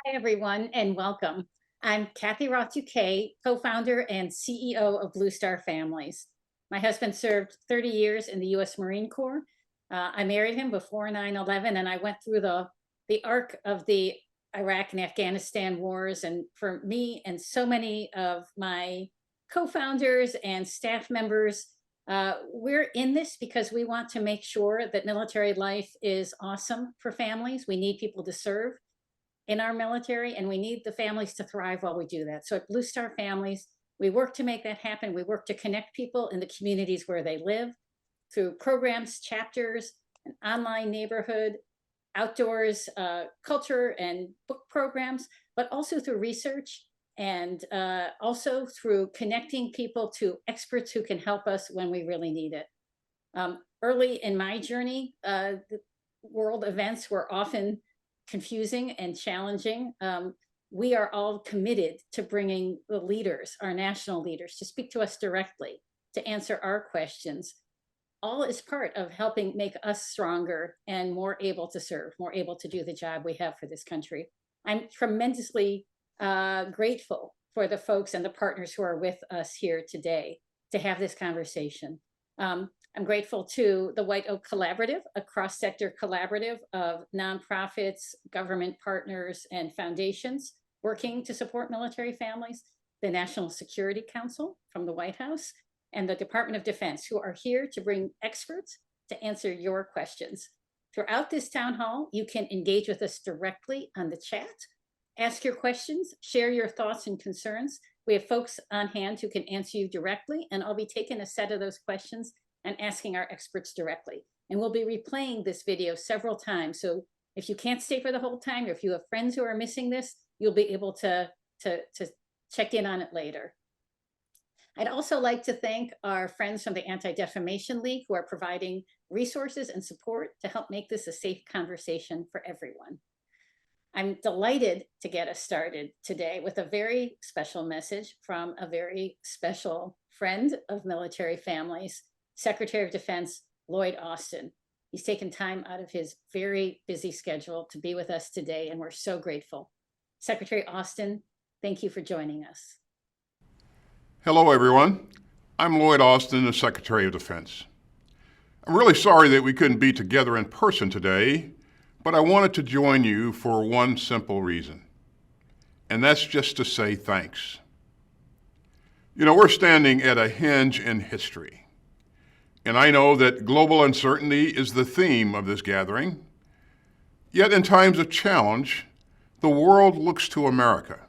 Hi, everyone, and welcome. I'm Kathy Roth-Duquet, co-founder and CEO of Blue Star Families. My husband served 30 years in the U.S. Marine Corps. I married him before 9/11, and I went through the arc of the Iraq and Afghanistan wars. And for me and so many of my co-founders and staff members, we're in this because we want to make sure that military life is awesome for families. We need people to serve in our military, and we need the families to thrive while we do that. So at Blue Star Families, we work to make that happen. We work to connect people in the communities where they live through programs, chapters, an online neighborhood, outdoors, culture and book programs, but also through research and also through connecting people to experts who can help us when we really need it. Early in my journey, the world events were often confusing and challenging. We are all committed to bringing the leaders, our national leaders, to speak to us directly, to answer our questions. All is part of helping make us stronger and more able to serve, more able to do the job we have for this country. I'm tremendously grateful for the folks and the partners who are with us here today to have this conversation. I'm grateful to the White Oak Collaborative, a cross-sector collaborative of nonprofits, government partners, and foundations working to support military families, the National Security Council from the White House, and the Department of Defense, who are here to bring experts to answer your questions. Throughout this town hall, you can engage with us directly on the chat, ask your questions, share your thoughts and concerns. We have folks on hand who can answer you directly, and I'll be taking a set of those questions and asking our experts directly. And we'll be replaying this video several times. So if you can't stay for the whole time, or if you have friends who are missing this, you'll be able to check in on it later. I'd also like to thank our friends from the Anti-Defamation League who are providing resources and support to help make this a safe conversation for everyone. I'm delighted to get us started today with a very special message from a very special friend of military families, Secretary of Defense Lloyd Austin. He's taken time out of his very busy schedule to be with us today, and we're so grateful. Secretary Austin, thank you for joining us. Hello, everyone. I'm Lloyd Austin, the Secretary of Defense. I'm really sorry that we couldn't be together in person today, but I wanted to join you for one simple reason, and that's just to say thanks. You know, we're standing at a hinge in history. And I know that global uncertainty is the theme of this gathering. Yet in times of challenge, the world looks to America.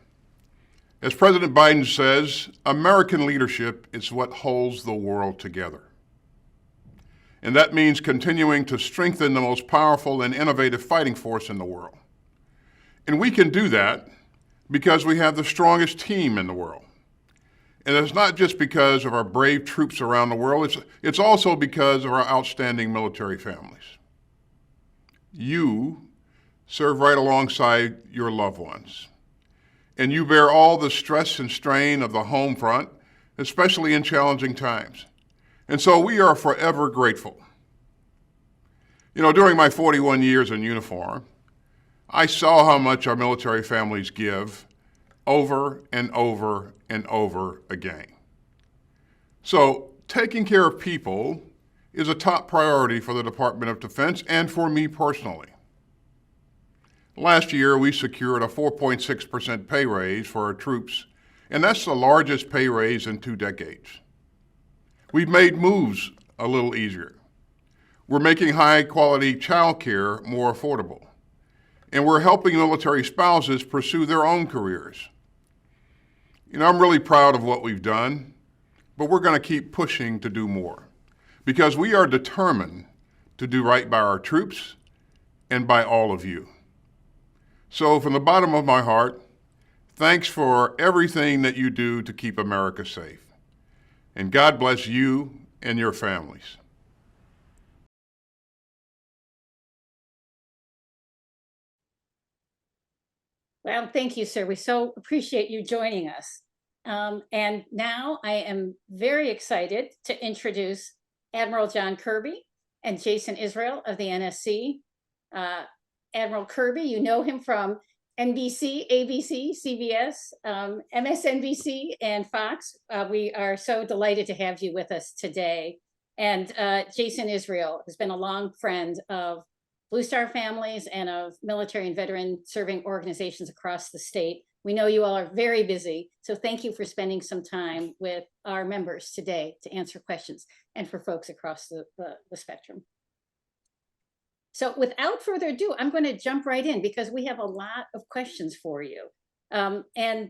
As President Biden says, American leadership is what holds the world together. And that means continuing to strengthen the most powerful and innovative fighting force in the world. And we can do that because we have the strongest team in the world. And it's not just because of our brave troops around the world, it's also because of our outstanding military families. You serve right alongside your loved ones, and you bear all the stress and strain of the home front, especially in challenging times. And so we are forever grateful. You know, during my 41 years in uniform, I saw how much our military families give over and over and over again. So taking care of people is a top priority for the Department of Defense and for me personally. Last year, we secured a 4.6% pay raise for our troops, and that's the largest pay raise in 2 decades. We've made moves a little easier. We're making high-quality child care more affordable, and we're helping military spouses pursue their own careers. You know, I'm really proud of what we've done, but we're going to keep pushing to do more because we are determined to do right by our troops and by all of you. So from the bottom of my heart, thanks for everything that you do to keep America safe. And God bless you and your families. Well, thank you, sir. We so appreciate you joining us. And now I am very excited to introduce Admiral John Kirby and Jason Israel of the NSC. Admiral Kirby, you know him from NBC, ABC, CBS, MSNBC, and Fox. We are so delighted to have you with us today. And Jason Israel has been a long friend of Blue Star families and of military and veteran serving organizations across the state. We know you all are very busy, so thank you for spending some time with our members today to answer questions and for folks across the spectrum. So without further ado, I'm going to jump right in because we have a lot of questions for you. And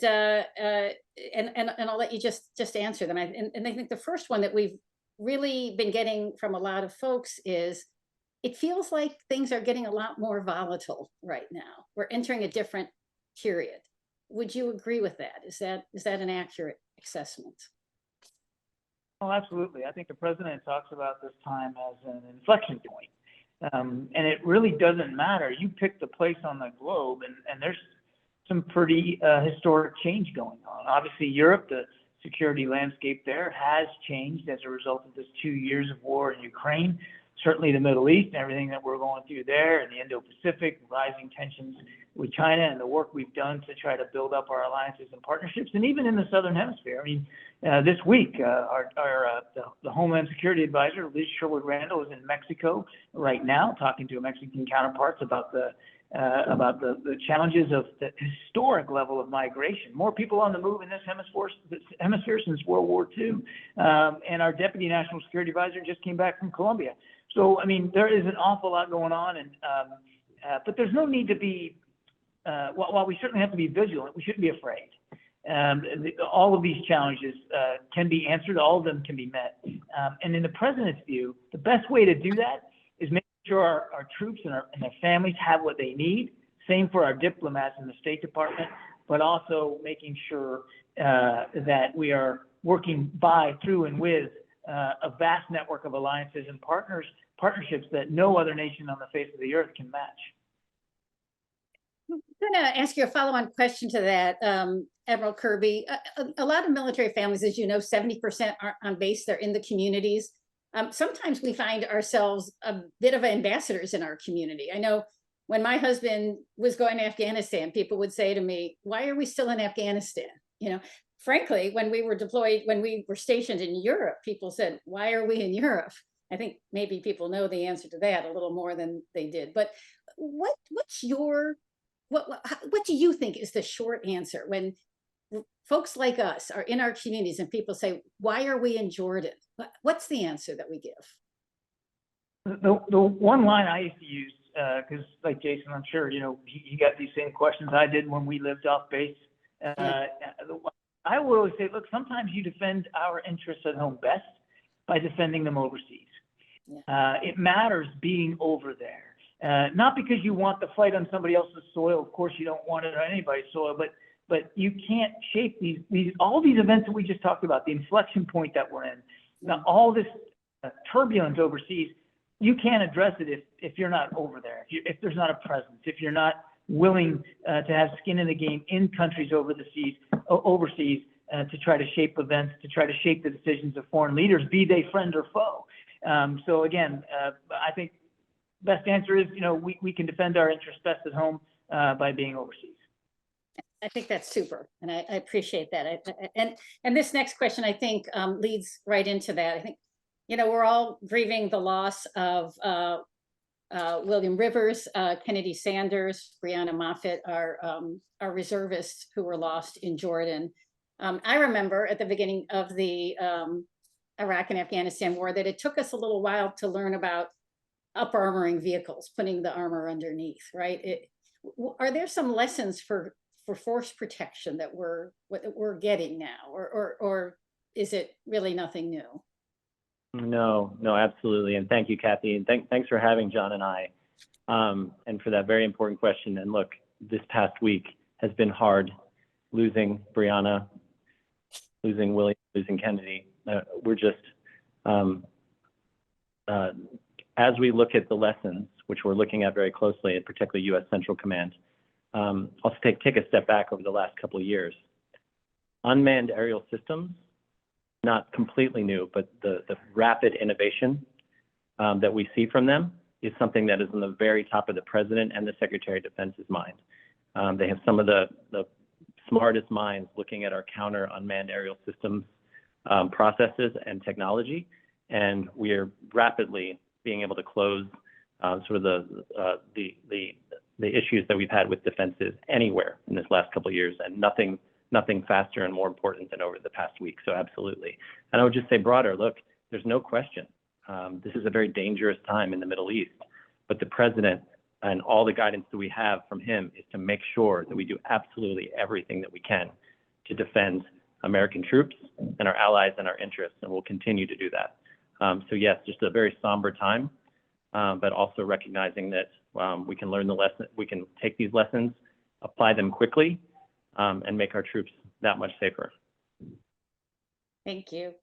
I'll let you just answer them. And I think the first one that we've really been getting from a lot of folks is, it feels like things are getting a lot more volatile right now. We're entering a different period. Would you agree with that? Is that an accurate assessment? Oh, absolutely. I think the president talks about this time as an inflection point. And it really doesn't matter. You pick the place on the globe, and there's some pretty historic change going on. Obviously, Europe, the security landscape there has changed as a result of this 2 years of war in Ukraine. Certainly the Middle East and everything that we're going through there, and the Indo-Pacific, rising tensions with China, and the work we've done to try to build up our alliances and partnerships, and even in the Southern Hemisphere. I mean, this week, the Homeland Security Advisor, Liz Sherwood-Randall, is in Mexico right now, talking to Mexican counterparts about the challenges of the historic level of migration. More people on the move in this hemisphere since World War II. And our Deputy National Security Advisor just came back from Colombia. So, I mean, there is an awful lot going on, and but there's no need to be, while we certainly have to be vigilant, we shouldn't be afraid. All of these challenges can be answered, all of them can be met. And in the president's view, the best way to do that is make sure our troops and their families have what they need. Same for our diplomats in the State Department, but also making sure that we are working by, through, and with a vast network of alliances and partnerships that no other nation on the face of the earth can match. I'm going to ask you a follow-on question to that, Admiral Kirby. A lot of military families, as you know, 70% aren't on base, they're in the communities. Sometimes we find ourselves a bit of ambassadors in our community. I know when my husband was going to Afghanistan, people would say to me, why are we still in Afghanistan? You know, frankly, when we were deployed, when we were stationed in Europe, people said, why are we in Europe? I think maybe people know the answer to that a little more than they did. But what do you think is the short answer when folks like us are in our communities and people say, why are we in Jordan? What's the answer that we give? The one line I used to use, because like Jason, I'm sure, you know, he got these same questions I did when we lived off base. I would always say, look, sometimes you defend our interests at home best by defending them overseas. Yeah. It matters being over there. Not because you want the fight on somebody else's soil. Of course, you don't want it on anybody's soil, but you can't shape all these events that we just talked about, the inflection point that we're in. Now, all this turbulence overseas, you can't address it if you're not over there, if there's not a presence, if you're not willing to have skin in the game in countries overseas to try to shape events, to try to shape the decisions of foreign leaders, be they friend or foe. So again, I think best answer is, you know, we can defend our interests best at home by being overseas. I think that's super, and I appreciate that. And this next question, I think, leads right into that. I think, you know, we're all grieving the loss of William Rivers, Kennedy Sanders, Breonna Moffett, our reservists who were lost in Jordan. I remember at the beginning of the Iraq and Afghanistan war that it took us a little while to learn about up-armoring vehicles, putting the armor underneath, right? Are there some lessons for force protection that we're getting now, or is it really nothing new? No, absolutely. And thank you, Kathy. And thanks for having John and I, and for that very important question. And look, this past week has been hard, losing Breonna, losing William, losing Kennedy. We're just, as we look at the lessons, which we're looking at very closely, and particularly U.S. Central Command, I'll take a step back over the last couple of years. Unmanned aerial systems, not completely new, but the rapid innovation that we see from them is something that is on the very top of the President and the Secretary of Defense's mind. They have some of the smartest minds looking at our counter unmanned aerial systems processes and technology, and we are rapidly being able to close sort of the issues that we've had with defenses anywhere in this last couple of years, and nothing faster and more important than over the past week. So absolutely. And I would just say broader, look, there's no question. This is a very dangerous time in the Middle East, but the president and all the guidance that we have from him is to make sure that we do absolutely everything that we can to defend American troops and our allies and our interests, and we'll continue to do that. So yes, just a very somber time, but also recognizing that we can learn the lesson, we can take these lessons, apply them quickly, and make our troops that much safer. Thank you.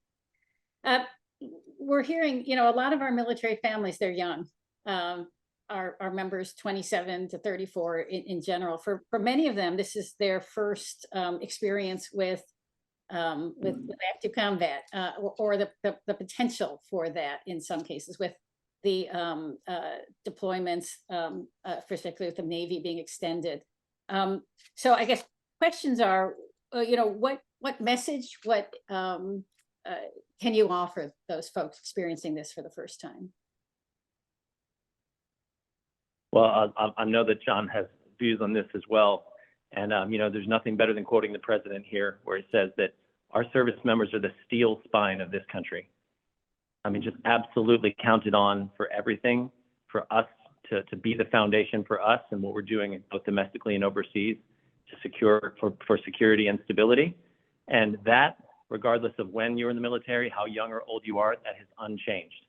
We're hearing, a lot of our military families, they're young. Our members 27 to 34 in general. For many of them, this is their first experience with active combat, or the potential for that in some cases, with the deployments, particularly with the Navy being extended. So I guess questions are, what message, can you offer those folks experiencing this for the first time? Well, I know that John has views on this as well. And, there's nothing better than quoting the president here, where he says that our service members are the steel spine of this country. I mean, just absolutely counted on for everything, for us to be the foundation for us and what we're doing both domestically and overseas to secure for security and stability. And that, regardless of when you're in the military, how young or old you are, that has unchanged.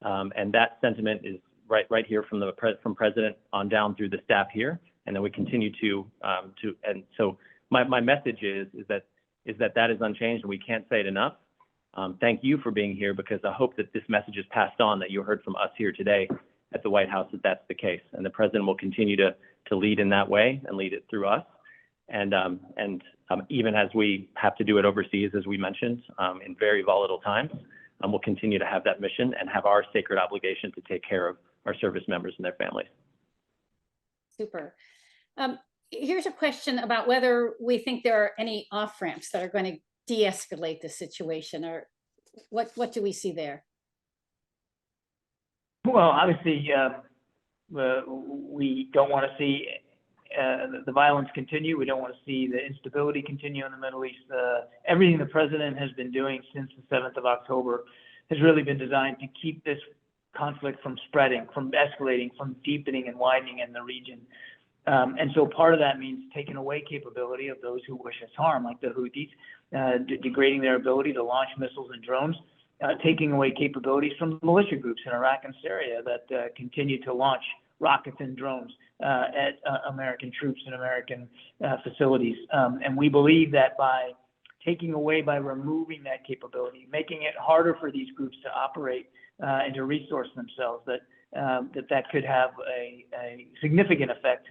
And that sentiment is right here from president on down through the staff here, and then we continue to and so my message is that is unchanged, and we can't say it enough. Thank you for being here, because I hope that this message is passed on, that you heard from us here today at the White House, that that's the case, and the president will continue to lead in that way and lead it through us, and even as we have to do it overseas, as we mentioned, in very volatile times, we'll continue to have that mission and have our sacred obligation to take care of our service members and their families. Super. Here's a question about whether we think there are any off-ramps that are going to de-escalate the situation, or what do we see there? Well, obviously, we don't want to see the violence continue. We don't want to see the instability continue in the Middle East. Everything the president has been doing since the 7th of October has really been designed to keep this conflict from spreading, from escalating, from deepening and widening in the region. And so part of that means taking away capability of those who wish us harm, like the Houthis, degrading their ability to launch missiles and drones, taking away capabilities from militia groups in Iraq and Syria that continue to launch rockets and drones at American troops and American facilities. And we believe that by removing that capability, making it harder for these groups to operate and to resource themselves, that could have a significant effect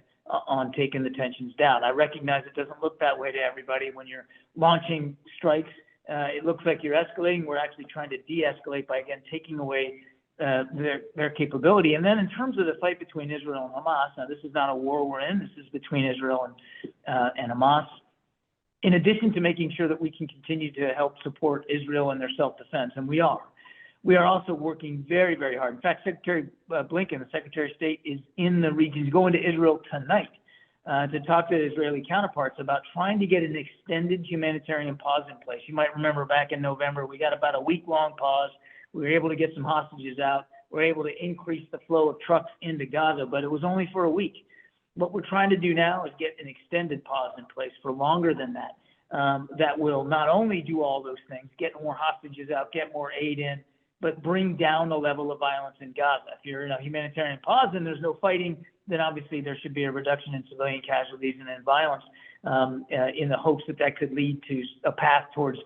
on taking the tensions down. I recognize it doesn't look that way to everybody. When you're launching strikes, it looks like you're escalating. We're actually trying to de-escalate by, again, taking away their capability. And then in terms of the fight between Israel and Hamas, now this is not a war we're in. This is between Israel and Hamas. In addition to making sure that we can continue to help support Israel in their self-defense, and we are also working very, very hard. In fact, Secretary Blinken, the Secretary of State, is in the region. He's going to Israel tonight to talk to Israeli counterparts about trying to get an extended humanitarian pause in place. You might remember back in November, we got about a week-long pause. We were able to get some hostages out. We were able to increase the flow of trucks into Gaza, but it was only for a week. What we're trying to do now is get an extended pause in place for longer than that. That will not only do all those things, get more hostages out, get more aid in, but bring down the level of violence in Gaza. If you're in a humanitarian pause and there's no fighting, then obviously there should be a reduction in civilian casualties and in violence, in the hopes that could lead to a path towards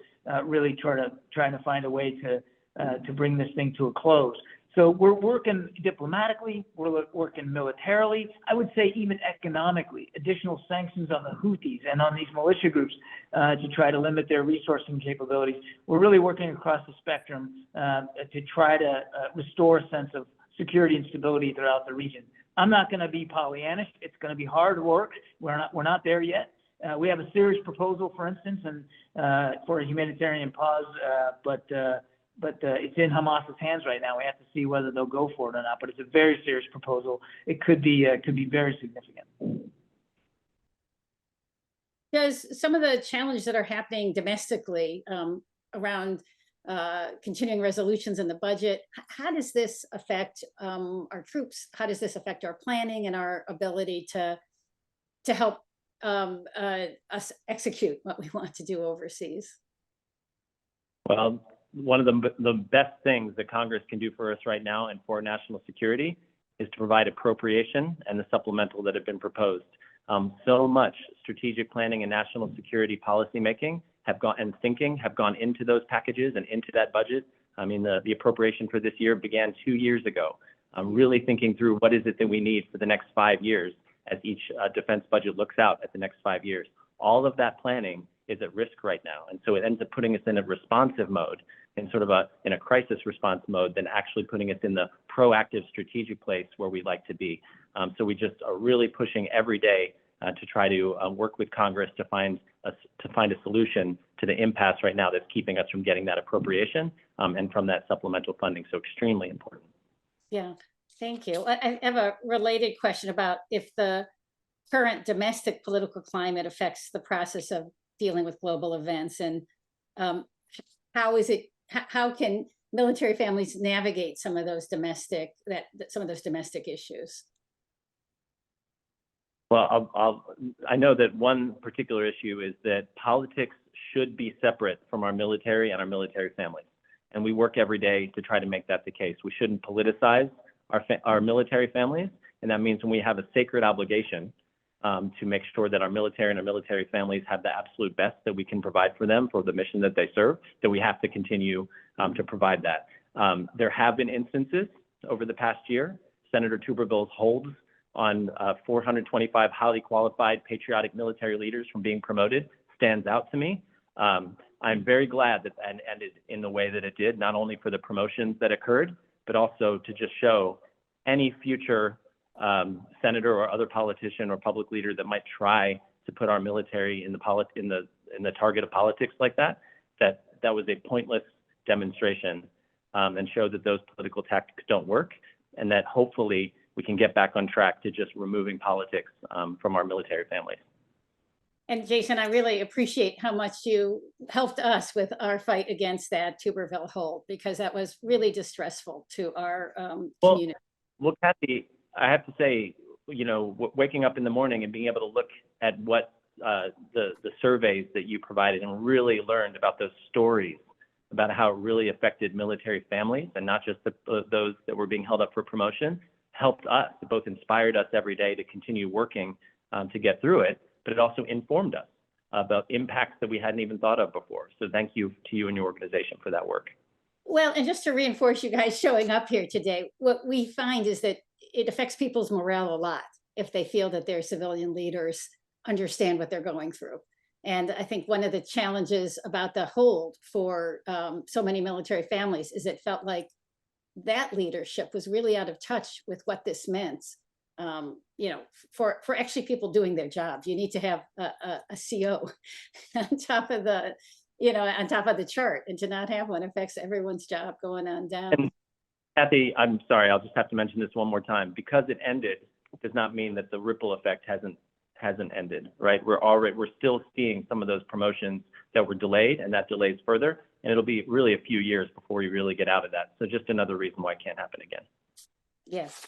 really trying to find a way to bring this thing to a close. So we're working diplomatically, we're working militarily, I would say even economically, additional sanctions on the Houthis and on these militia groups to try to limit their resourcing capabilities. We're really working across the spectrum to try to restore a sense of security and stability throughout the region. I'm not going to be Pollyannish. It's going to be hard work. We're not there yet. We have a serious proposal, for instance, and for a humanitarian pause, but it's in Hamas's hands right now. We have to see whether they'll go for it or not. But it's a very serious proposal. It could be very significant. Does some of the challenges that are happening domestically around continuing resolutions in the budget, how does this affect our troops? How does this affect our planning and our ability to help us execute what we want to do overseas? Well, one of the best things that Congress can do for us right now and for national security is to provide appropriation and the supplemental that have been proposed. So much strategic planning and national security policymaking have gone into those packages and into that budget. I mean, the appropriation for this year began 2 years ago. Really thinking through what is it that we need for the next 5 years as each defense budget looks out at the next 5 years. All of that planning is at risk right now. And so it ends up putting us in a responsive mode, in sort of in a crisis response mode, than actually putting us in the proactive strategic place where we like to be. So we just are really pushing every day to try to work with Congress to find a solution to the impasse right now that's keeping us from getting that appropriation and from that supplemental funding. So extremely important. Yeah, thank you. I have a related question about if the current domestic political climate affects the process of dealing with global events, and how can military families navigate some of those domestic issues? Well, I know that one particular issue is that politics should be separate from our military and our military families. And we work every day to try to make that the case. We shouldn't politicize our military families. And that means when we have a sacred obligation to make sure that our military and our military families have the absolute best that we can provide for them for the mission that they serve, that we have to continue to provide that. There have been instances over the past year. Senator Tuberville's holds on 425 highly qualified patriotic military leaders from being promoted stands out to me. I'm very glad that that ended in the way that it did, not only for the promotions that occurred, but also to just show any future senator or other politician or public leader that might try to put our military in the target of politics like that was a pointless demonstration, and showed that those political tactics don't work, and that hopefully we can get back on track to just removing politics from our military families. And Jason, I really appreciate how much you helped us with our fight against that Tuberville hold, because that was really distressful to our community. Well, Kathy, I have to say, waking up in the morning and being able to look at what the surveys that you provided and really learned about those stories about how it really affected military families and not just those that were being held up for promotion, helped us. It both inspired us every day to continue working to get through it, but it also informed us about impacts that we hadn't even thought of before. So thank you to you and your organization for that work. Well, and just to reinforce you guys showing up here today, what we find is that it affects people's morale a lot if they feel that their civilian leaders understand what they're going through. And I think one of the challenges about the hold for so many military families is it felt like that leadership was really out of touch with what this meant. For actually people doing their jobs. You need to have a CO on top of the chart, and to not have one affects everyone's job going on down. And Kathy, I'm sorry, I'll just have to mention this one more time. Because it ended does not mean that the ripple effect hasn't ended, right? We're still seeing some of those promotions that were delayed, and that delays further, and it'll be really a few years before we really get out of that. So just another reason why it can't happen again. Yes.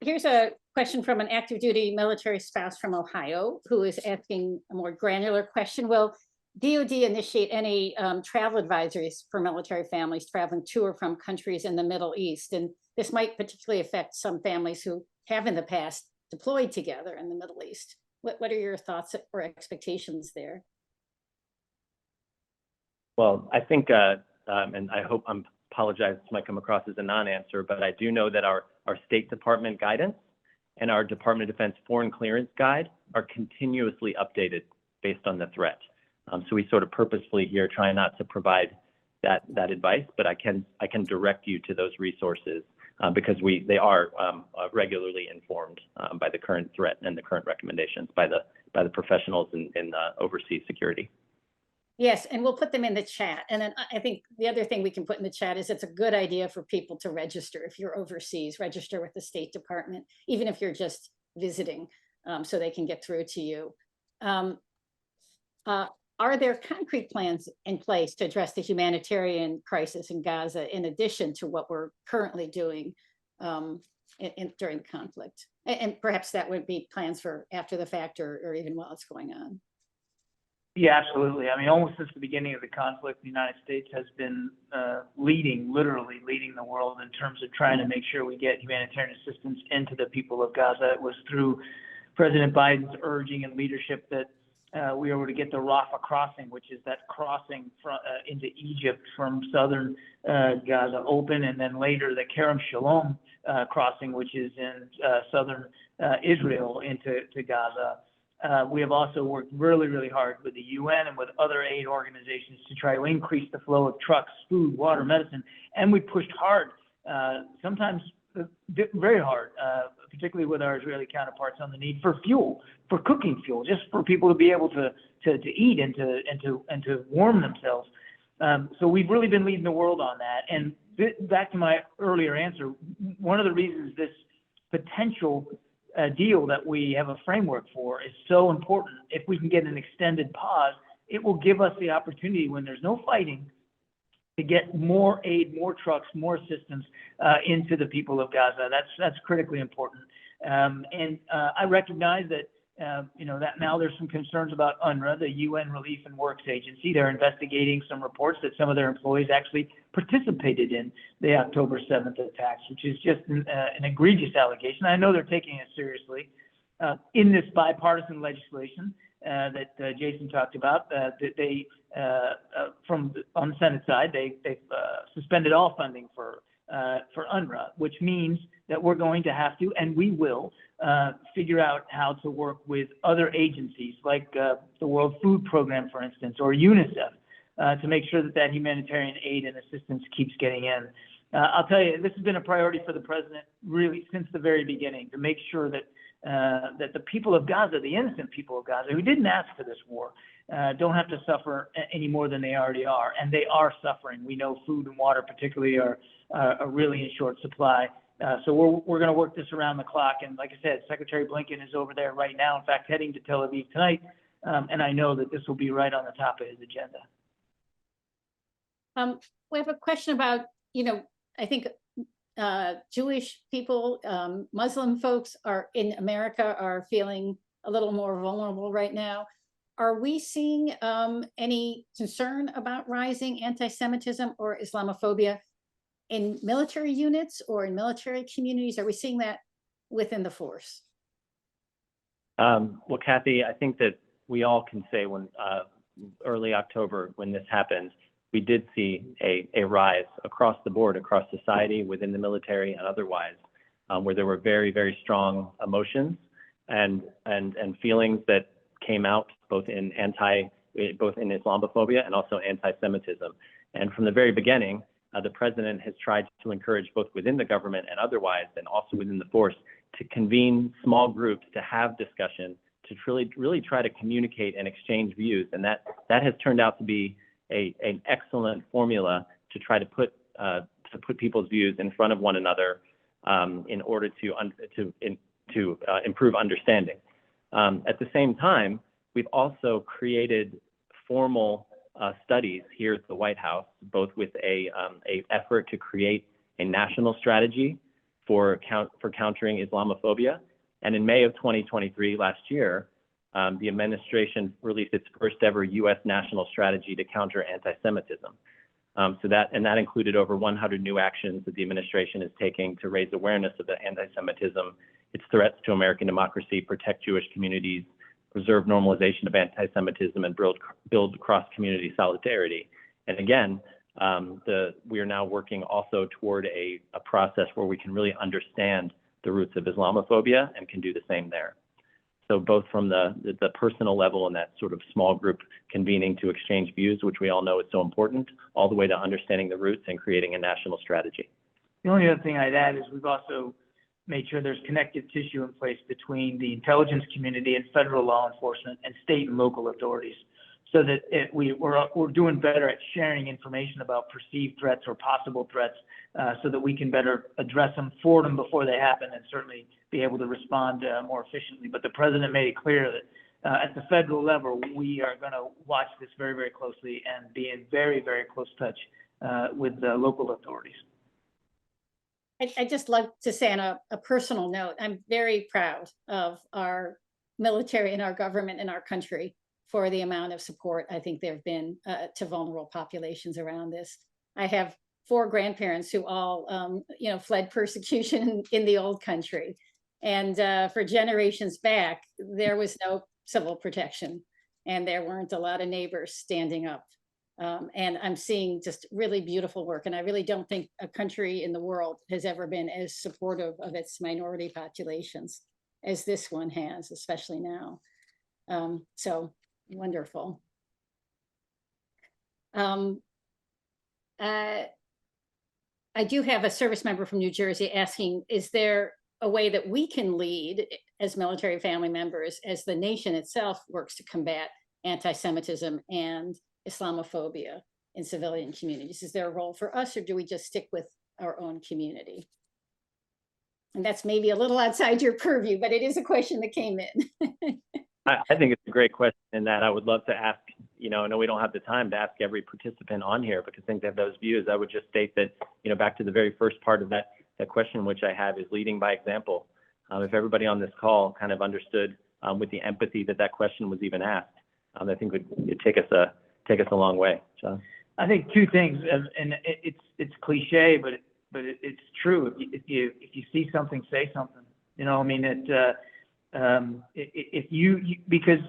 Here's a question from an active duty military spouse from Ohio who is asking a more granular question. Will DoD initiate any travel advisories for military families traveling to or from countries in the Middle East? And this might particularly affect some families who have in the past deployed together in the Middle East. What are your thoughts or expectations there? Well, I think, and I hope apologize, this might come across as a non-answer, but I do know that our State Department guidance and our Department of Defense foreign clearance guide are continuously updated based on the threat. So we sort of purposefully here try not to provide that advice, but I can direct you to those resources. because they are regularly informed by the current threat and the current recommendations by the professionals in overseas security. Yes, and we'll put them in the chat. And then I think the other thing we can put in the chat is it's a good idea for people to register. If you're overseas, register with the State Department, even if you're just visiting, so they can get through to you. Are there concrete plans in place to address the humanitarian crisis in Gaza, in addition to what we're currently doing during the conflict? And perhaps that would be plans for after the fact, or even while it's going on. Yeah, absolutely. I mean, almost since the beginning of the conflict, the United States has been literally leading the world in terms of trying to make sure we get humanitarian assistance into the people of Gaza. It was through President Biden's urging and leadership that we were able to get the Rafah crossing, which is that crossing into Egypt from southern Gaza open, and then later the Kerem Shalom crossing, which is in southern Israel into Gaza. We have also worked really, really hard with the UN and with other aid organizations to try to increase the flow of trucks, food, water, medicine, and we pushed hard, sometimes very hard, particularly with our Israeli counterparts, on the need for fuel, for cooking fuel, just for people to be able to eat and to warm themselves. So we've really been leading the world on that. And back to my earlier answer, one of the reasons this potential deal that we have a framework for is so important. If we can get an extended pause, it will give us the opportunity, when there's no fighting, to get more aid, more trucks, more assistance into the people of Gaza. That's critically important. And I recognize that that now there's some concerns about UNRWA, the UN Relief and Works Agency. They're investigating some reports that some of their employees actually participated in the October 7th attacks, which is just an egregious allegation. I know they're taking it seriously. In this bipartisan legislation that Jason talked about, on the Senate side, they've suspended all funding for UNRWA, which means that we're going to have to, and we will, figure out how to work with other agencies like the World Food Program, for instance, or UNICEF, to make sure that humanitarian aid and assistance keeps getting in. I'll tell you, this has been a priority for the president really since the very beginning, to make sure that the people of Gaza, the innocent people of Gaza, who didn't ask for this war, don't have to suffer any more than they already are. And they are suffering. We know food and water particularly are really in short supply. So we're going to work this around the clock. And like I said, Secretary Blinken is over there right now, in fact, heading to Tel Aviv tonight. And I know that this will be right on the top of his agenda. We have a question about, I think Jewish people, Muslim folks in America are feeling a little more vulnerable right now. Are we seeing any concern about rising anti-Semitism or Islamophobia in military units or in military communities? Are we seeing that within the force? Well, Kathy, I think that we all can say when early October, when this happened, we did see a rise across the board, across society, within the military and otherwise, where there were very, very strong emotions and feelings that came out both in Islamophobia and also anti-Semitism. And from the very beginning, the president has tried to encourage, both within the government and otherwise, and also within the force, to convene small groups to have discussion, to really try to communicate and exchange views. And that has turned out to be an excellent formula to try to put people's views in front of one another in order to improve understanding. At the same time, we've also created formal studies here at the White House, both with a effort to create a national strategy for countering Islamophobia. And in May of 2023, last year, the administration released its first ever U.S. national strategy to counter anti-Semitism. That included over 100 new actions that the administration is taking to raise awareness of the anti-Semitism, its threats to American democracy, protect Jewish communities, preserve normalization of anti-Semitism, and build cross-community solidarity. And again, we are now working also toward a process where we can really understand the roots of Islamophobia and can do the same there. So both from the personal level and that sort of small group convening to exchange views, which we all know is so important, all the way to understanding the roots and creating a national strategy. The only other thing I'd add is we've also made sure there's connective tissue in place between the intelligence community and federal law enforcement and state and local authorities, so that we're doing better at sharing information about perceived threats or possible threats, so that we can better address them, forward them before they happen, and certainly be able to respond more efficiently. But the president made it clear that at the federal level, we are going to watch this very, very closely and be in very, very close touch with the local authorities. I just like to say on a personal note, I'm very proud of our military and our government and our country for the amount of support I think there have been to vulnerable populations around this. I have 4 grandparents who all, fled persecution in the old country. And for generations back, there was no civil protection and there weren't a lot of neighbors standing up. And I'm seeing just really beautiful work. And I really don't think a country in the world has ever been as supportive of its minority populations as this one has, especially now. So wonderful. I do have a service member from New Jersey asking, is there a way that we can lead as military family members as the nation itself works to combat anti-Semitism and Islamophobia in civilian communities? Is there a role for us, or do we just stick with our own community? And that's maybe a little outside your purview, but it is a question that came in. I think it's a great question, and that I would love to ask, I know we don't have the time to ask every participant on here because I think they have those views. I would just state that, back to the very first part of that question, which I have, is leading by example. If everybody on this call kind of understood with the empathy that question was even asked, I think it'd take us a long way. So I think 2 things, and it's cliche, but it's true. If you see something, say something. Because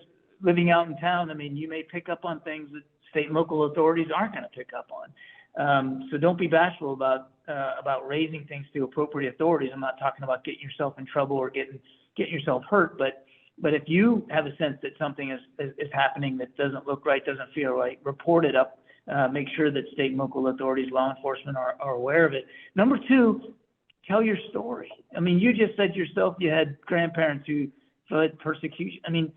living out in town, you may pick up on things that state and local authorities aren't going to pick up on. So don't be bashful about raising things to appropriate authorities. I'm not talking about getting yourself in trouble or getting yourself hurt, but if you have a sense that something is happening that doesn't look right, doesn't feel right, report it up. Make sure that state and local authorities, law enforcement are aware of it. Number 2, tell your story. You just said yourself you had grandparents who fled persecution.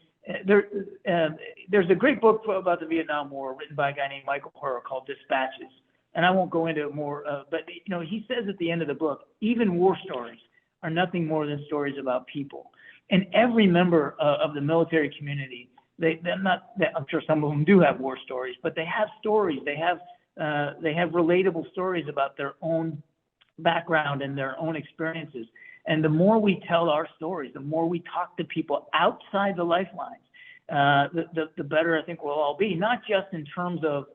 There's a great book about the Vietnam War written by a guy named Michael Herr called Dispatches. And I won't go into it more, but he says at the end of the book, even war stories are nothing more than stories about people. And every member of the military community, I'm sure some of them do have war stories, but they have stories. They have relatable stories about their own background and their own experiences. And the more we tell our stories, the more we talk to people outside the lifelines, the better I think we'll all be, not just in terms of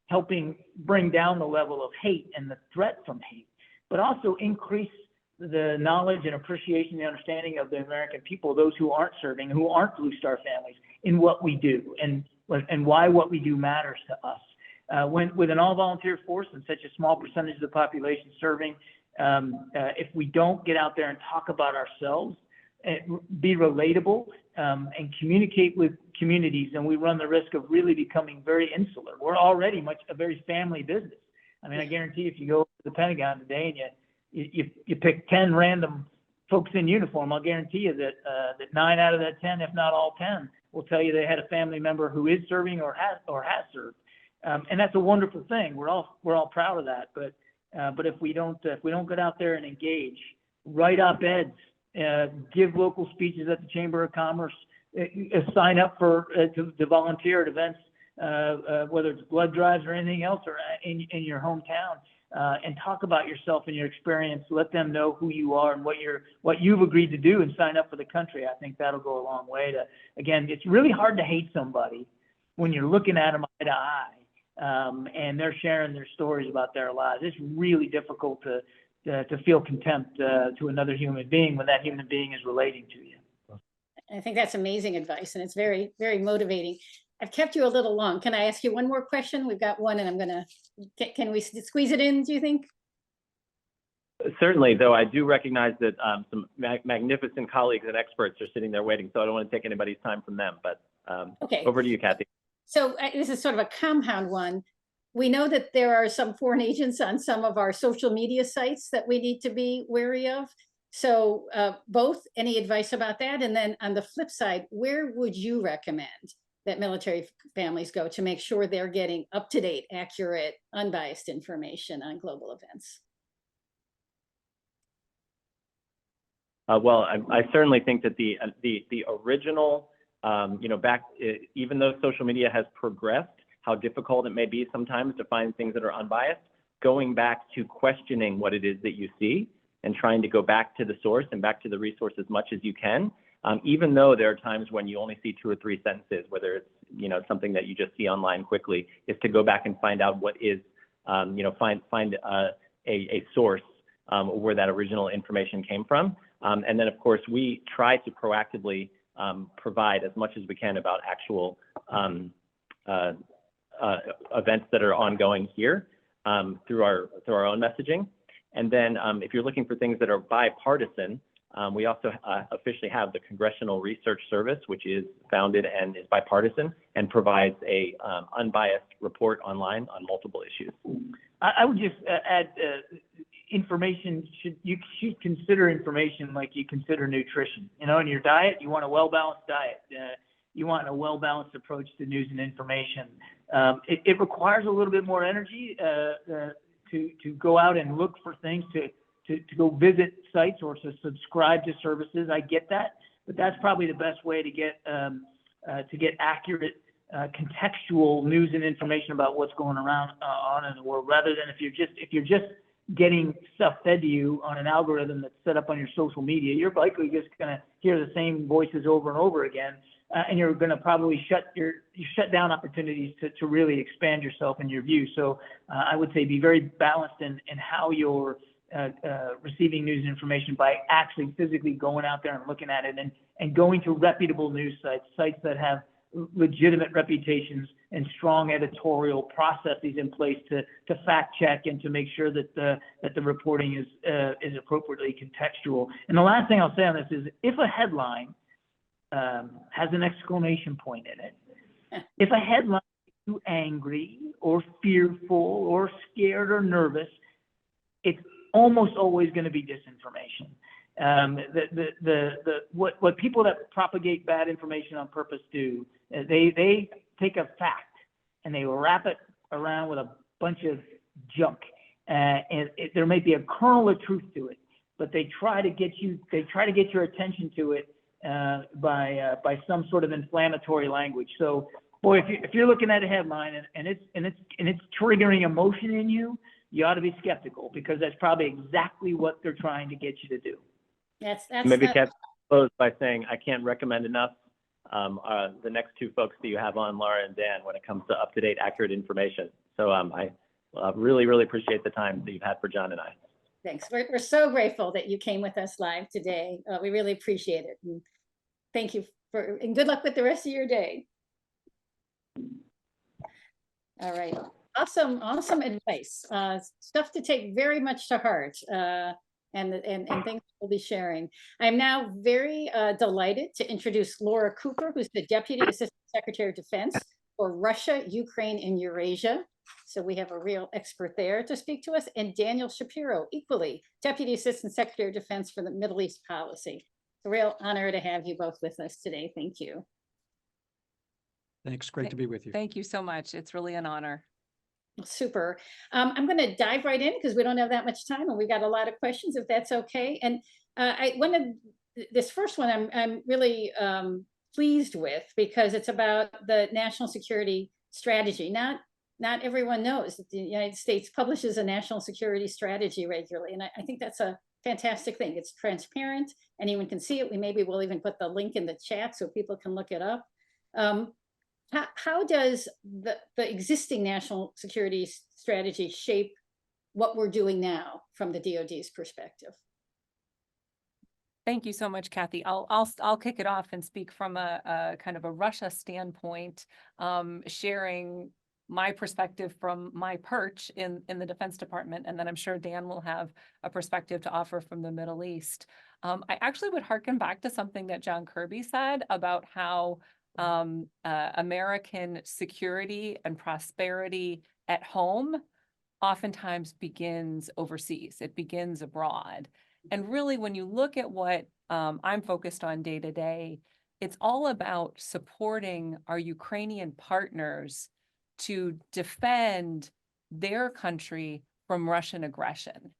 helping bring down the level of hate and the threat from hate, but also increase the knowledge and appreciation and understanding of the American people, those who aren't serving, who aren't Blue Star families, in what we do and why what we do matters to us. With an all-volunteer force and such a small percentage of the population serving, if we don't get out there and talk about ourselves, be relatable, and communicate with communities, then we run the risk of really becoming very insular. We're already a very family business. I guarantee if you go to the Pentagon today and you pick 10 random folks in uniform, I'll guarantee you that 9 out of that 10, if not all 10, will tell you they had a family member who is serving or has served, and that's a wonderful thing. We're all proud of that. But if we don't get out there and engage, write op-eds, give local speeches at the Chamber of Commerce, sign up to volunteer at events, whether it's blood drives or anything else, or in your hometown. And talk about yourself and your experience. Let them know who you are and what you've agreed to do, and sign up for the country. I think that'll go a long way to, again, it's really hard to hate somebody when you're looking at them eye to eye, and they're sharing their stories about their lives. It's really difficult to feel contempt to another human being when that human being is relating to you. I think that's amazing advice, and it's very, very motivating. I've kept you a little long. Can I ask you one more question? We've got one, and can we squeeze it in, do you think? Certainly, though I do recognize that some magnificent colleagues and experts are sitting there waiting, so I don't want to take anybody's time from them. But okay. Over to you, Kathy. So this is sort of a compound one. we know that there are some foreign agents on some of our social media sites that we need to be wary of. So both, any advice about that? And then on the flip side, where would you recommend that military families go to make sure they're getting up-to-date, accurate, unbiased information on global events? Well, I certainly think that the original, even though social media has progressed, how difficult it may be sometimes to find things that are unbiased, going back to questioning what it is that you see and trying to go back to the source and back to the resource as much as you can, even though there are times when you only see 2 or 3 sentences, whether it's something that you just see online quickly, is to go back and find out what is, find a source where that original information came from. And then, of course, we try to proactively provide as much as we can about actual events that are ongoing here through our own messaging. And then if you're looking for things that are bipartisan, we also officially have the Congressional Research Service, which is founded and is bipartisan and provides a unbiased report online on multiple issues. I would just add information, you should consider information like you consider nutrition. In your diet, you want a well-balanced diet. You want a well-balanced approach to news and information. It requires a little bit more energy to go out and look for things, to go visit sites or to subscribe to services. I get that, but that's probably the best way to get accurate, contextual news and information about what's going on in the world, rather than if you're just getting stuff fed to you on an algorithm that's set up on your social media, you're likely just going to hear the same voices over and over again, and you're going to probably shut down opportunities to really expand yourself and your view. So I would say be very balanced in how you're receiving news and information by actually physically going out there and looking at it, and going to reputable news sites that have legitimate reputations and strong editorial processes in place to fact check and to make sure that the reporting is appropriately contextual. And the last thing I'll say on this is, if a headline has an exclamation point in it, if a headline makes you angry or fearful or scared or nervous, it's almost always going to be disinformation. What people that propagate bad information on purpose do, they take a fact and they wrap it around with a bunch of junk, and there may be a kernel of truth to it, but they try to get your attention to it by some sort of inflammatory language. So, boy, if you're looking at a headline and it's triggering emotion in you, you ought to be skeptical, because that's probably exactly what they're trying to get you to do. That's maybe Kat, close by saying I can't recommend enough the next 2 folks that you have on, Laura and Dan, when it comes to up-to-date, accurate information. So I really, really appreciate the time that you've had for John and I. Thanks. We're so grateful that you came with us live today. We really appreciate it. And thank you and good luck with the rest of your day. All right. Awesome advice. Stuff to take very much to heart. And things we'll be sharing. I'm now very delighted to introduce Laura Cooper, who's the Deputy Assistant Secretary of Defense for Russia, Ukraine, and Eurasia. So we have a real expert there to speak to us. And Daniel Shapiro, equally Deputy Assistant Secretary of Defense for the Middle East Policy. It's a real honor to have you both with us today. Thank you. Thanks. Great to be with you. Thank you so much. It's really an honor. Super. I'm going to dive right in because we don't have that much time, and we got a lot of questions, if that's okay. And this first one I'm really pleased with, because it's about the national security strategy. Not everyone knows that the United States publishes a national security strategy regularly, and I think that's a fantastic thing. It's transparent. Anyone can see it. We'll even put the link in the chat so people can look it up. How does the existing national security strategy shape what we're doing now from the DoD's perspective? Thank you so much, Kathy. I'll kick it off and speak from a kind of a Russia standpoint, sharing my perspective from my perch in the Defense Department, and then I'm sure Dan will have a perspective to offer from the Middle East. I actually would hearken back to something that John Kirby said about how American security and prosperity at home oftentimes begins overseas. It begins abroad. And really, when you look at what I'm focused on day to day, it's all about supporting our Ukrainian partners to defend their country from Russian aggression.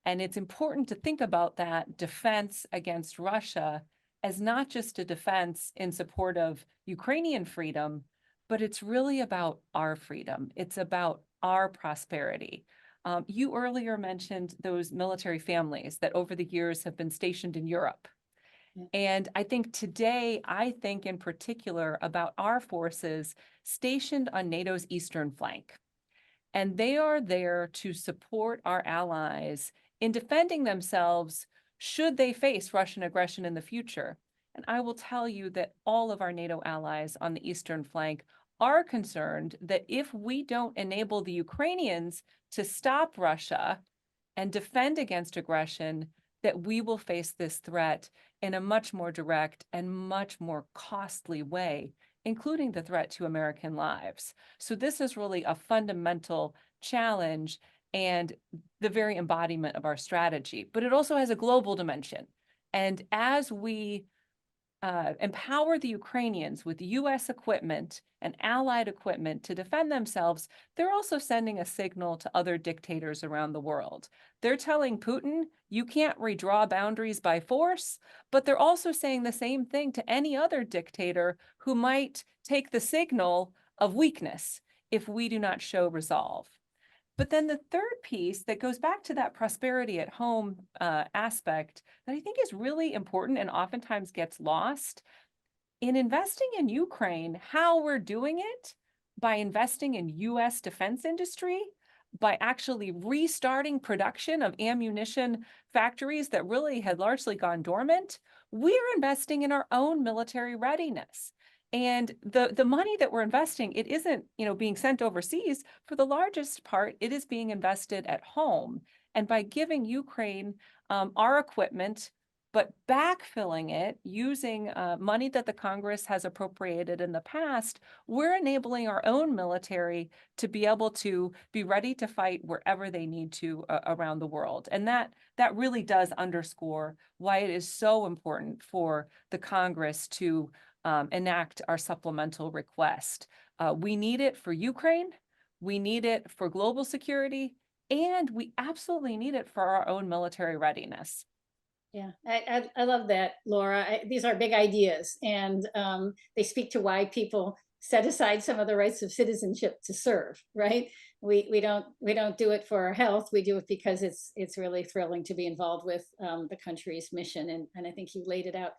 And it's important to think about that defense against Russia as not just a defense in support of Ukrainian freedom, but it's really about our freedom. It's about our prosperity. You earlier mentioned those military families that over the years have been stationed in Europe. Yeah. And I think today, I think in particular about our forces stationed on NATO's eastern flank. And they are there to support our allies in defending themselves should they face Russian aggression in the future. And I will tell you that all of our NATO allies on the eastern flank are concerned that if we don't enable the Ukrainians to stop Russia and defend against aggression, that we will face this threat in a much more direct and much more costly way, including the threat to American lives. So this is really a fundamental challenge and the very embodiment of our strategy, but it also has a global dimension. And as we empower the Ukrainians with US equipment and allied equipment to defend themselves, they're also sending a signal to other dictators around the world. They're telling Putin, you can't redraw boundaries by force, but they're also saying the same thing to any other dictator who might take the signal of weakness if we do not show resolve. But then the third piece that goes back to that prosperity at home aspect that I think is really important and oftentimes gets lost in investing in Ukraine, how we're doing it by investing in US defense industry, by actually restarting production of ammunition factories that really had largely gone dormant. We're investing in our own military readiness. And the money that we're investing, it isn't, being sent overseas. For the largest part, it is being invested at home. And by giving Ukraine our equipment, but backfilling it using money that the Congress has appropriated in the past, we're enabling our own military to be able to be ready to fight wherever they need to around the world. And that really does underscore why it is so important for the Congress to enact our supplemental request. We need it for Ukraine, we need it for global security, and we absolutely need it for our own military readiness. Yeah, I love that, Laura. These are big ideas, and they speak to why people set aside some of the rights of citizenship to serve. Right? We don't do it for our health. We do it because it's really thrilling to be involved with the country's mission, and I think you laid it out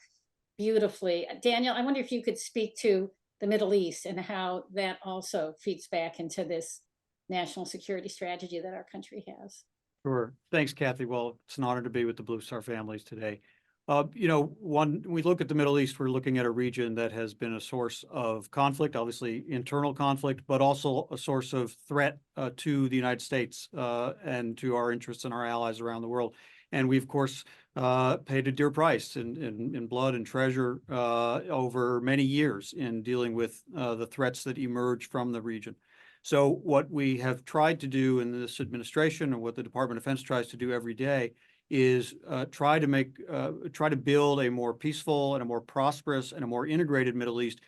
beautifully. Daniel, I wonder if you could speak to the Middle East and how that also feeds back into this national security strategy that our country has. Sure. Thanks, Kathy. Well, it's an honor to be with the Blue Star families today. When we look at the Middle East, we're looking at a region that has been a source of conflict, obviously internal conflict, but also a source of threat to the United States and to our interests and our allies around the world. And we, of course, paid a dear price in blood and treasure over many years in dealing with the threats that emerge from the region. So what we have tried to do in this administration, and what the Department of Defense tries to do every day, is try to build a more peaceful and a more prosperous and a more integrated Middle East,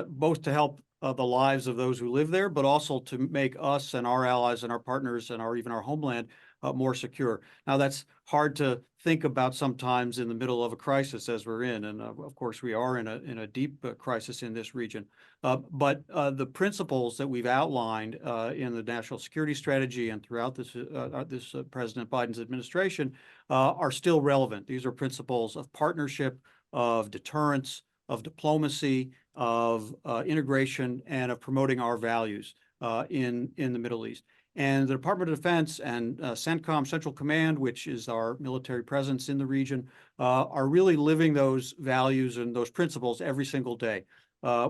both to help the lives of those who live there, but also to make us and our allies and our partners and even our homeland more secure. Now, that's hard to think about sometimes in the middle of a crisis as we're in, and of course we are in a deep crisis in this region. But the principles that we've outlined in the national security strategy and throughout this President Biden's administration are still relevant. These are principles of partnership, of deterrence, of diplomacy, of integration, and of promoting our values in the Middle East. And the Department of Defense and CENTCOM, Central Command, which is our military presence in the region, are really living those values and those principles every single day.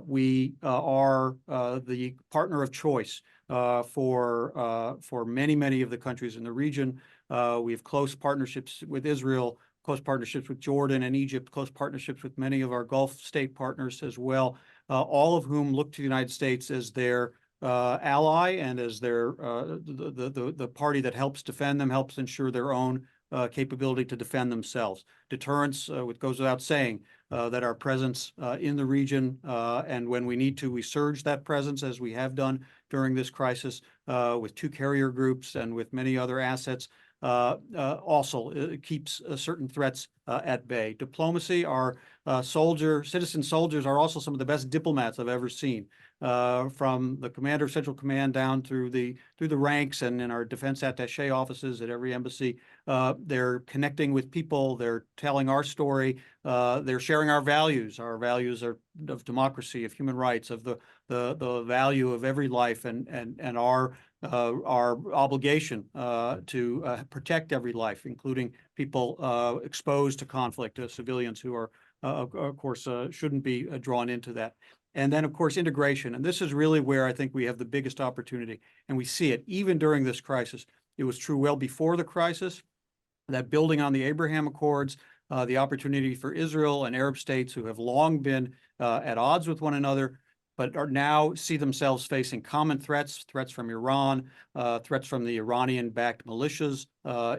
We are the partner of choice for many of the countries in the region. We have close partnerships with Israel, close partnerships with Jordan and Egypt, close partnerships with many of our Gulf state partners as well, all of whom look to the United States as their ally and as their the party that helps defend them, helps ensure their own capability to defend themselves. Deterrence, which goes without saying, that our presence in the region, and when we need to, we surge that presence as we have done during this crisis with 2 carrier groups and with many other assets, also keeps certain threats at bay. Diplomacy, our citizen soldiers are also some of the best diplomats I've ever seen. From the commander of Central Command down through the ranks and in our defense attaché offices at every embassy. They're connecting with people. They're telling our story. They're sharing our values. Our values are of democracy, of human rights, of the value of every life, and our obligation to protect every life, including people exposed to conflict, civilians who are, of course, shouldn't be drawn into that. And then, of course, integration. And this is really where I think we have the biggest opportunity. And we see it even during this crisis. It was true well before the crisis, that building on the Abraham Accords, the opportunity for Israel and Arab states who have long been at odds with one another, but are now see themselves facing common threats from Iran, threats from the Iranian-backed militias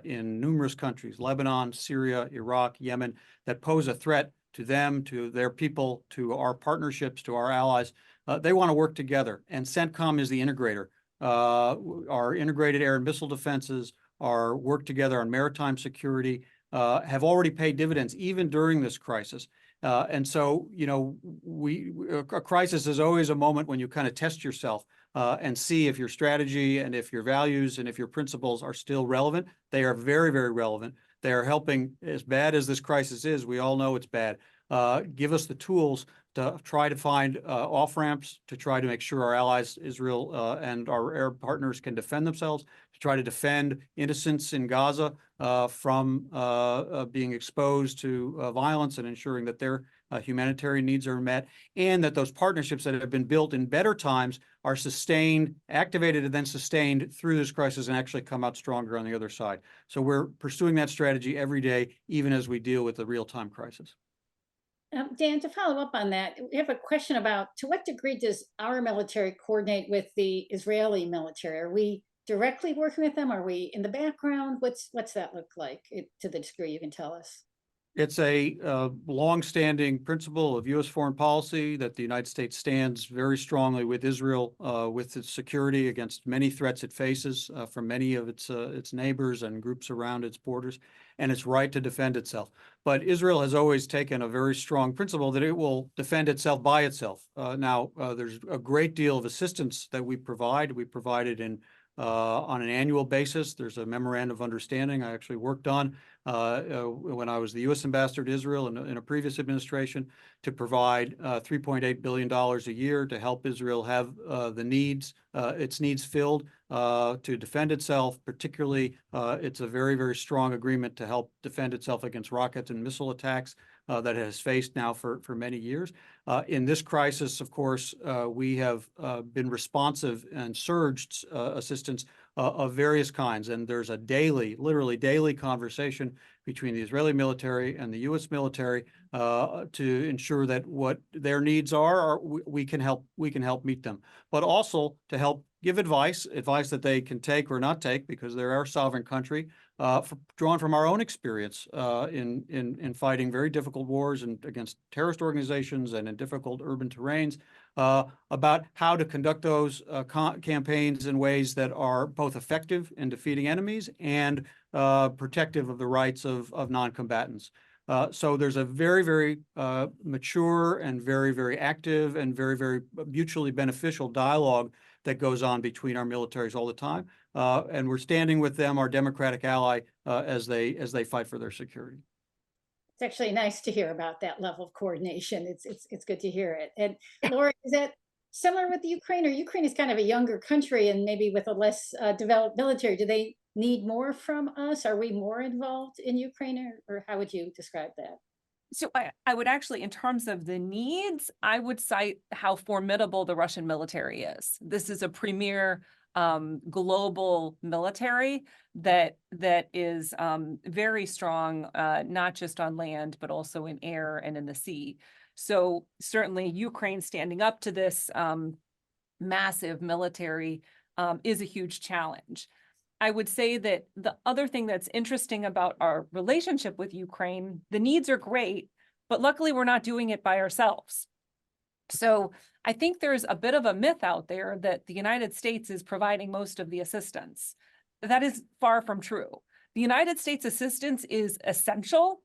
in numerous countries, Lebanon, Syria, Iraq, Yemen, that pose a threat to them, to their people, to our partnerships, to our allies. They want to work together, and CENTCOM is the integrator. Our integrated air and missile defenses, our work together on maritime security, have already paid dividends even during this crisis. And so, you know, a crisis is always a moment when you kind of test yourself and see if your strategy and if your values and if your principles are still relevant. They are very, very relevant. They are helping, as bad as this crisis is, we all know it's bad. Give us the tools to try to find off-ramps, to try to make sure our allies, Israel and our Arab partners, can defend themselves, to try to defend innocents in Gaza from being exposed to violence, and ensuring that their humanitarian needs are met, and that those partnerships that have been built in better times are sustained, activated, and then sustained through this crisis, and actually come out stronger on the other side. So we're pursuing that strategy every day, even as we deal with the real-time crisis. Dan, to follow up on that, we have a question about, to what degree does our military coordinate with the Israeli military? Are we directly working with them? Are we in the background? What's that look like, to the degree you can tell us? It's a long-standing principle of U.S. foreign policy that the United States stands very strongly with Israel, with its security against many threats it faces from many of its neighbors and groups around its borders, and its right to defend itself. But Israel has always taken a very strong principle that it will defend itself by itself. Now, there's a great deal of assistance that we provide. We provide it on an annual basis. There's a memorandum of understanding I actually worked on when I was the U.S. ambassador to Israel in a previous administration, to provide $3.8 billion a year to help Israel have its needs filled to defend itself. Particularly, it's a very, very strong agreement to help defend itself against rockets and missile attacks that it has faced now for many years. In this crisis, of course, we have been responsive and surged assistance of various kinds. And there's a literally daily conversation between the Israeli military and the U.S. military to ensure that what their needs are we can help meet them, but also to help give advice that they can take or not take, because they're our sovereign country, drawn from our own experience in fighting very difficult wars and against terrorist organizations and in difficult urban terrains, about how to conduct those campaigns in ways that are both effective in defeating enemies and protective of the rights of non-combatants. So there's a very, very mature and very, very active and very, very mutually beneficial dialogue that goes on between our militaries all the time. And we're standing with them, our democratic ally, as they fight for their security. It's actually nice to hear about that level of coordination. It's good to hear it. And Laura, is that similar with Ukraine? Or Ukraine is kind of a younger country and maybe with a less developed military. Do they need more from us? Are we more involved in Ukraine, or how would you describe that? So I would actually, in terms of the needs, I would cite how formidable the Russian military is. This is a premier global military that is very strong, not just on land, but also in air and in the sea. So certainly Ukraine standing up to this massive military is a huge challenge. I would say that the other thing that's interesting about our relationship with Ukraine, the needs are great, but luckily we're not doing it by ourselves. So I think there's a bit of a myth out there that the United States is providing most of the assistance. That is far from true. The United States assistance is essential.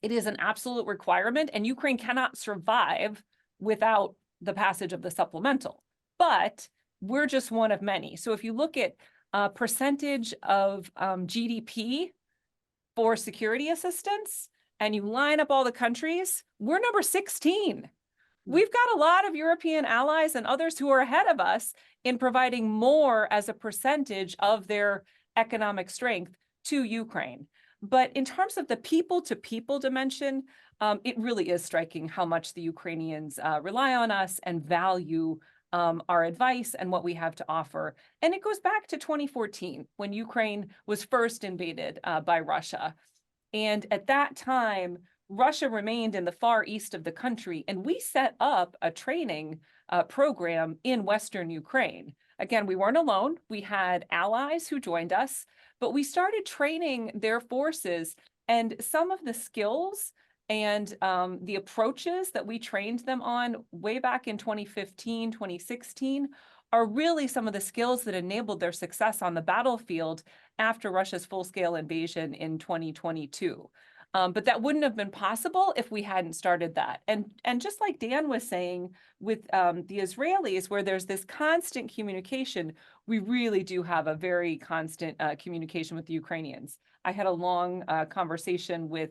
It is an absolute requirement, and Ukraine cannot survive without the passage of the supplemental. But we're just one of many. So if you look at percentage of GDP for security assistance, and you line up all the countries, we're number 16. We've got a lot of European allies and others who are ahead of us in providing more as a percentage of their economic strength to Ukraine. But in terms of the people-to-people dimension, it really is striking how much the Ukrainians rely on us and value our advice and what we have to offer. And it goes back to 2014 when Ukraine was first invaded by Russia. And at that time, Russia remained in the far east of the country, and we set up a training program in Western Ukraine. Again, we weren't alone. We had allies who joined us, but we started training their forces, and some of the skills and the approaches that we trained them on way back in 2015, 2016 are really some of the skills that enabled their success on the battlefield after Russia's full-scale invasion in 2022. But that wouldn't have been possible if we hadn't started that. And just like Dan was saying with the Israelis, where there's this constant communication, we really do have a very constant communication with the Ukrainians. I had a long conversation with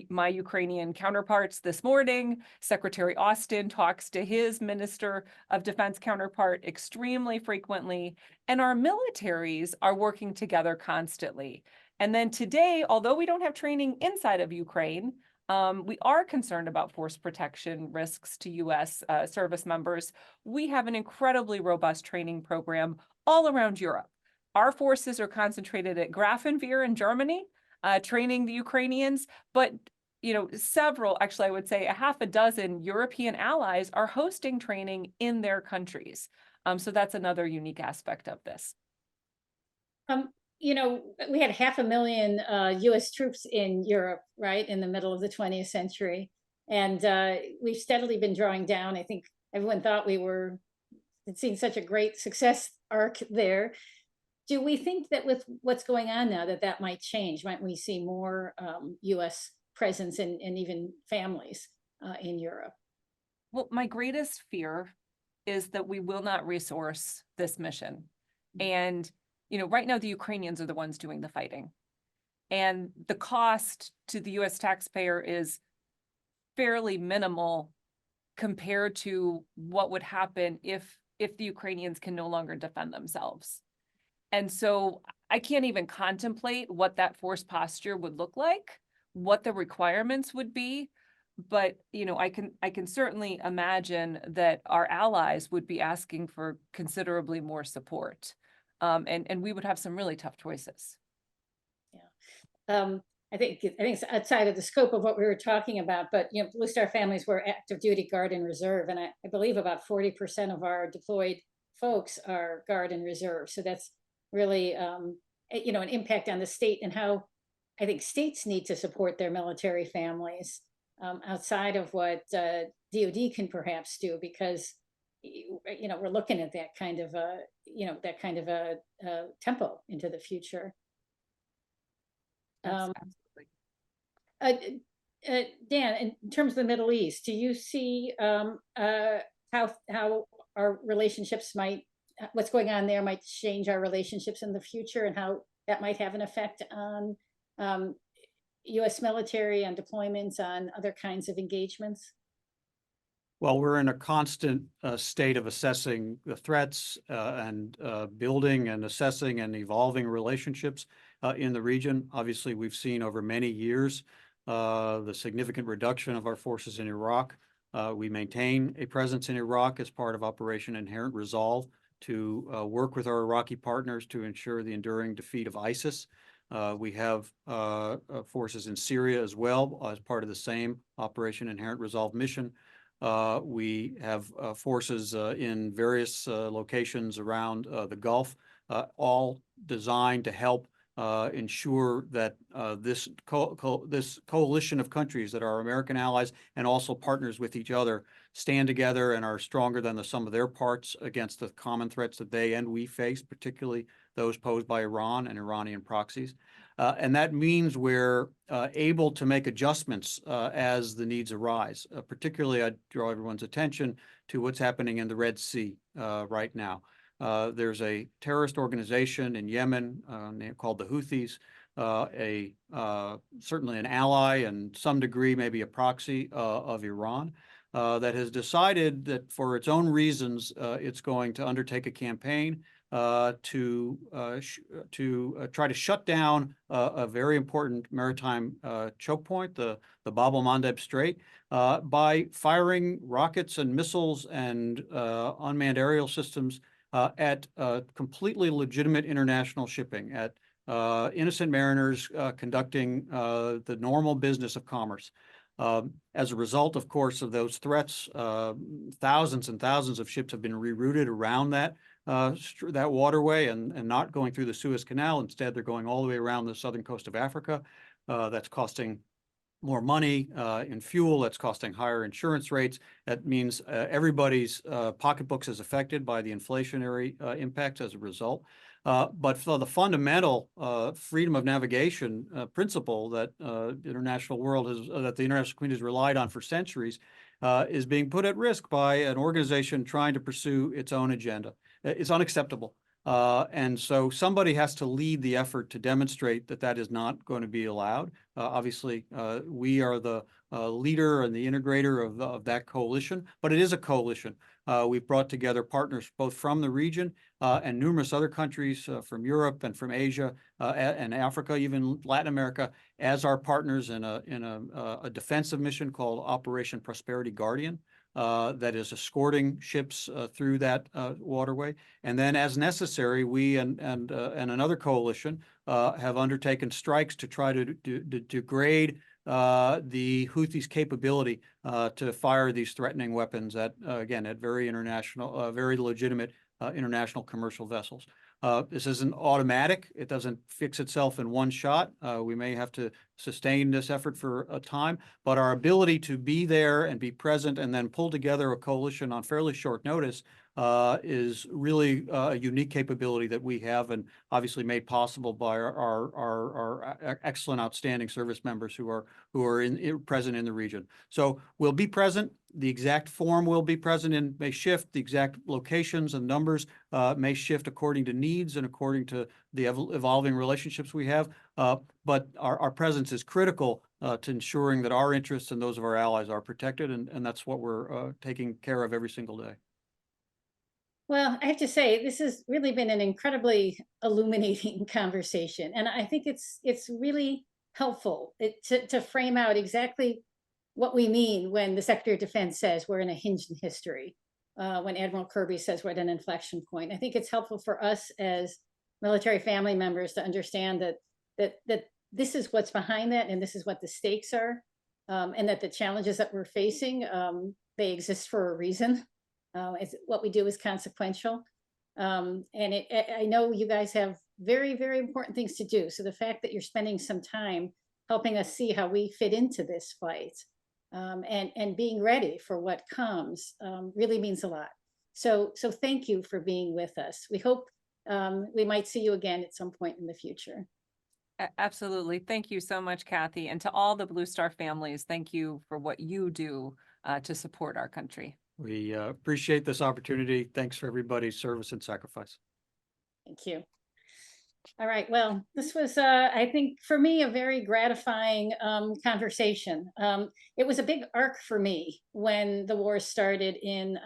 my Ukrainian counterparts this morning. Secretary Austin talks to his Minister of Defense counterpart extremely frequently, and our militaries are working together constantly. And then today, although we don't have training inside of Ukraine, we are concerned about force protection risks to U.S. Service members. We have an incredibly robust training program all around Europe. Our forces are concentrated at Grafenwehr in Germany, training the Ukrainians, but several, actually I would say a half a dozen European allies are hosting training in their countries. So that's another unique aspect of this. We had 500,000 US troops in Europe, right, in the middle of the 20th century. And we've steadily been drawing down. I think everyone thought had seen such a great success arc there. Do we think that with what's going on now that might change? Might we see more US presence and even families in Europe? Well, my greatest fear is that we will not resource this mission. And right now the Ukrainians are the ones doing the fighting. And the cost to the US taxpayer is fairly minimal compared to what would happen if the Ukrainians can no longer defend themselves. And so I can't even contemplate what that force posture would look like, what the requirements would be. But I can certainly imagine that our allies would be asking for considerably more support. And we would have some really tough choices. Yeah. I think it's outside of the scope of what we were talking about, but Blue Star families were active duty Guard and Reserve, and I believe about 40% of our deployed folks are Guard and Reserve. So that's really an impact on the state and how I think states need to support their military families outside of what DoD can perhaps do, because we're looking at that kind of a tempo into the future. Absolutely. Dan, in terms of the Middle East, do you see how our relationships what's going on there might change our relationships in the future, and how that might have an effect on U.S. military, on deployments, on other kinds of engagements? Well, we're in a constant state of assessing the threats and building and assessing and evolving relationships in the region. Obviously, we've seen over many years the significant reduction of our forces in Iraq. We maintain a presence in Iraq as part of Operation Inherent Resolve to work with our Iraqi partners to ensure the enduring defeat of ISIS. We have forces in Syria as well as part of the same Operation Inherent Resolve mission. We have forces in various locations around the Gulf, all designed to help ensure that this coalition of countries that are American allies and also partners with each other stand together and are stronger than the sum of their parts against the common threats that they and we face, particularly those posed by Iran and Iranian proxies. And that means we're able to make adjustments as the needs arise. Particularly, I draw everyone's attention to what's happening in the Red Sea right now. There's a terrorist organization in Yemen called the Houthis, certainly an ally and some degree maybe a proxy of Iran, that has decided that for its own reasons, it's going to undertake a campaign to try to shut down a very important maritime choke point, the Bab el-Mandeb Strait, by firing rockets and missiles and unmanned aerial systems at completely legitimate international shipping, at innocent mariners conducting the normal business of commerce. As a result, of course, of those threats, thousands and thousands of ships have been rerouted around that waterway and not going through the Suez Canal. Instead, they're going all the way around the southern coast of Africa. That's costing more money in fuel. That's costing higher insurance rates. That means everybody's pocketbooks is affected by the inflationary impacts as a result. But for the fundamental freedom of navigation principle that the international world has, that the international community has relied on for centuries, is being put at risk by an organization trying to pursue its own agenda. It's unacceptable. And so somebody has to lead the effort to demonstrate that that is not going to be allowed. Obviously, we are the leader and the integrator of that coalition, but it is a coalition. We've brought together partners both from the region and numerous other countries from Europe and from Asia and Africa, even Latin America, as our partners in a defensive mission called Operation Prosperity Guardian. That is escorting ships through that waterway. And then as necessary, we and another coalition have undertaken strikes to try to degrade the Houthis' capability to fire these threatening weapons at, again, at very international, very legitimate international commercial vessels. This isn't automatic. It doesn't fix itself in one shot. We may have to sustain this effort for a time, but our ability to be there and be present and then pull together a coalition on fairly short notice is really a unique capability that we have, and obviously made possible by our excellent, outstanding service members who are present in the region. So we'll be present. The exact form will be present and may shift. The exact locations and numbers may shift according to needs and according to the evolving relationships we have. But our presence is critical to ensuring that our interests and those of our allies are protected, and that's what we're taking care of every single day. Well, I have to say, this has really been an incredibly illuminating conversation. And I think it's really helpful to frame out exactly what we mean when the Secretary of Defense says we're in a hinge in history, when Admiral Kirby says we're at an inflection point. I think it's helpful for us as military family members to understand that this is what's behind that, and this is what the stakes are, and that the challenges that we're facing, they exist for a reason. What we do is consequential. And I know you guys have very, very important things to do. So the fact that you're spending some time helping us see how we fit into this fight, and being ready for what comes, really means a lot. So thank you for being with us. We hope we might see you again at some point in the future. Absolutely. Thank you so much, Kathy. And to all the Blue Star families, thank you for what you do to support our country. We appreciate this opportunity. Thanks for everybody's service and sacrifice. Thank you. All right. Well, this was, I think, for me, a very gratifying conversation. It was a big arc for me when the war started in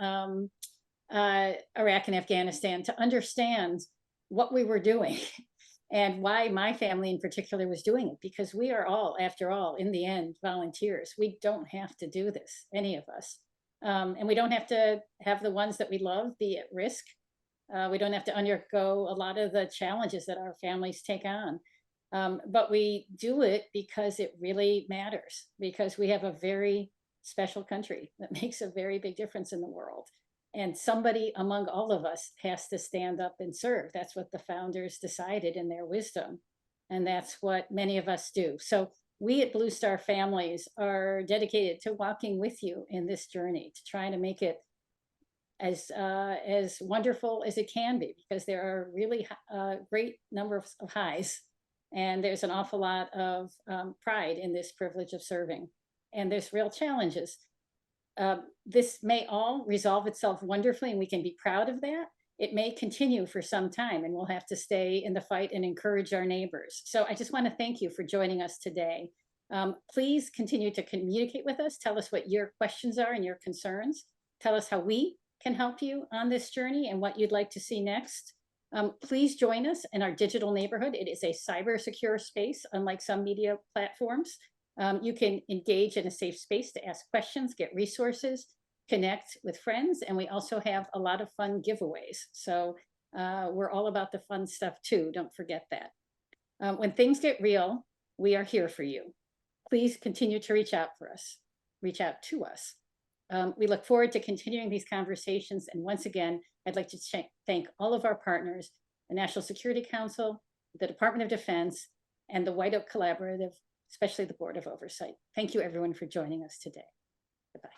Iraq and Afghanistan, to understand what we were doing and why my family in particular was doing it, because we are all, after all, in the end, volunteers. We don't have to do this, any of us. And we don't have to have the ones that we love be at risk. We don't have to undergo a lot of the challenges that our families take on. But we do it because it really matters, because we have a very special country that makes a very big difference in the world. And somebody among all of us has to stand up and serve. That's what the founders decided in their wisdom. And that's what many of us do. So we at Blue Star Families are dedicated to walking with you in this journey, to try to make it as wonderful as it can be, because there are really great number of highs, and there's an awful lot of pride in this privilege of serving, and there's real challenges. This may all resolve itself wonderfully, and we can be proud of that. It may continue for some time, and we'll have to stay in the fight and encourage our neighbors. So I just want to thank you for joining us today. Please continue to communicate with us. Tell us what your questions are and your concerns. Tell us how we can help you on this journey and what you'd like to see next. Please join us in our digital neighborhood. It is a cyber secure space, unlike some media platforms. You can engage in a safe space to ask questions, get resources, connect with friends, and we also have a lot of fun giveaways. So we're all about the fun stuff too, don't forget that. When things get real, we are here for you. Please continue to reach out to us. We look forward to continuing these conversations. And once again, I'd like to thank all of our partners, the National Security Council, the Department of Defense, and the White Oak Collaborative, especially the Board of Oversight. Thank you everyone for joining us today. Goodbye.